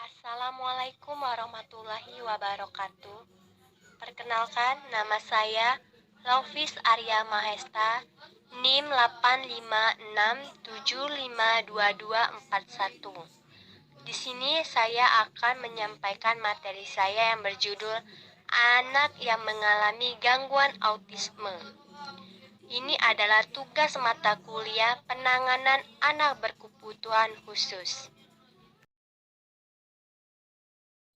Assalamualaikum warahmatullahi wabarakatuh. Perkenalkan, nama saya Laufis Arya Mahesta, NIM 856752241. Di sini saya akan menyampaikan materi saya yang berjudul Anak yang mengalami gangguan autisme. Ini adalah tugas mata kuliah penanganan anak berkebutuhan khusus.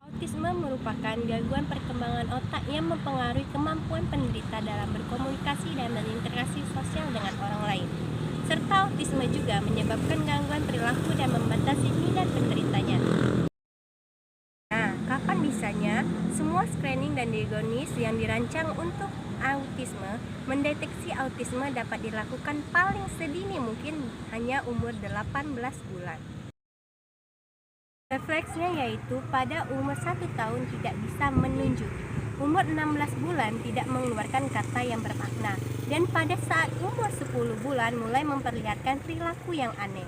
Autisme merupakan gangguan perkembangan otak yang mempengaruhi kemampuan penderita dalam berkomunikasi dan berinteraksi sosial dengan orang lain. Serta autisme juga menyebabkan gangguan perilaku dan membatasi minat penderitanya. Nah, kapan bisanya semua screening dan diagnosis yang dirancang untuk autisme mendeteksi autisme dapat dilakukan paling sedini mungkin hanya umur 18 bulan. Refleksnya yaitu pada umur 1 tahun tidak bisa menunjuk, umur 16 bulan tidak mengeluarkan kata yang bermakna, dan pada saat umur 10 bulan mulai memperlihatkan perilaku yang aneh.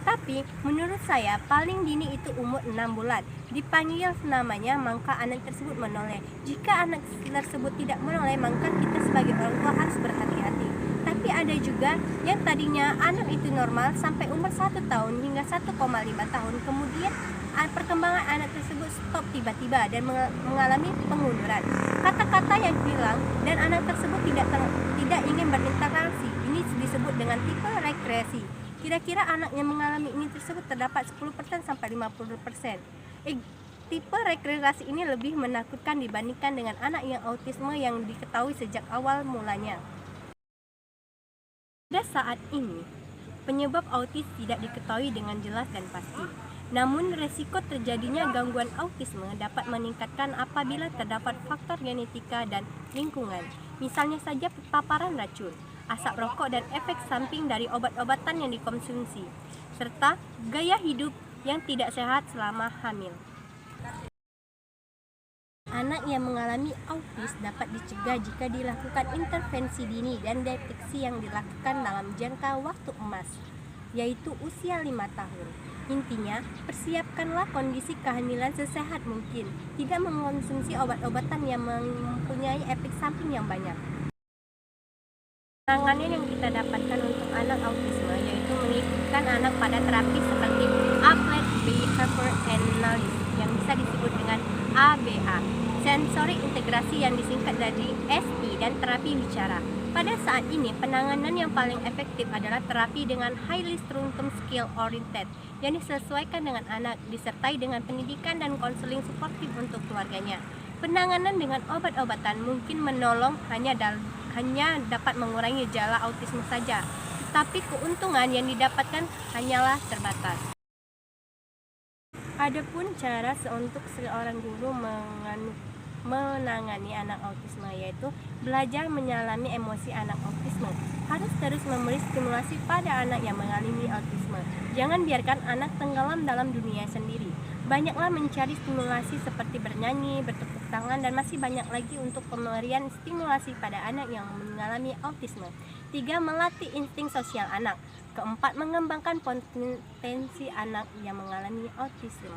Tapi menurut saya paling dini itu umur 6 bulan. Dipanggil namanya maka anak tersebut menoleh. Jika anak tersebut tidak menoleh maka kita sebagai orang tua harus berhati-hati. Tapi ada juga yang tadinya anak itu normal sampai umur 1 tahun hingga 1,5 tahun, kemudian perkembangan anak tersebut stop tiba-tiba dan mengalami pengunduran. Kata-kata yang hilang dan anak tersebut tidak ingin berinteraksi. Ini disebut dengan tipe regresi. Kira-kira anak yang mengalami ini tersebut terdapat 10% sampai 50%. Tipe regresi ini lebih menakutkan dibandingkan dengan anak yang autisme yang diketahui sejak awal mulanya. Pada saat ini, penyebab autis tidak diketahui dengan jelas dan pasti. Namun, resiko terjadinya gangguan autisme dapat meningkatkan apabila terdapat faktor genetika dan lingkungan. Misalnya saja paparan racun, asap rokok dan efek samping dari obat-obatan yang dikonsumsi, serta gaya hidup yang tidak sehat selama hamil. Anak yang mengalami autis dapat dicegah jika dilakukan intervensi dini dan deteksi yang dilakukan dalam jangka waktu emas, yaitu usia 5 tahun. Intinya, persiapkanlah kondisi kehamilan sesehat mungkin, tidak mengonsumsi obat-obatan yang mempunyai efek samping yang banyak. Penanganan yang kita dapatkan untuk anak autisme yaitu mengikutkan anak pada terapi seperti Applied Behavior Analysis yang bisa disebut dengan ABA, sensory integrasi yang disingkat dari SI, dan terapi bicara. Pada saat ini, penanganan yang paling efektif adalah terapi dengan highly strengthened skill oriented yang disesuaikan dengan anak, disertai dengan pendidikan dan konseling suportif untuk keluarganya. Penanganan dengan obat-obatan mungkin menolong hanya dapat mengurangi gejala autisme saja, tetapi keuntungan yang didapatkan hanyalah terbatas. Adapun cara untuk seorang guru menangani anak autisme yaitu belajar menyelami emosi anak autisme. Harus terus memberi stimulasi pada anak yang mengalami autisme. Jangan biarkan anak tenggelam dalam dunia sendiri. Banyaklah mencari stimulasi seperti bernyanyi, bertepuk tangan, dan masih banyak lagi untuk pemberian stimulasi pada anak yang mengalami autisme. 3. Melatih insting sosial anak. 4. Mengembangkan potensi anak yang mengalami autisme.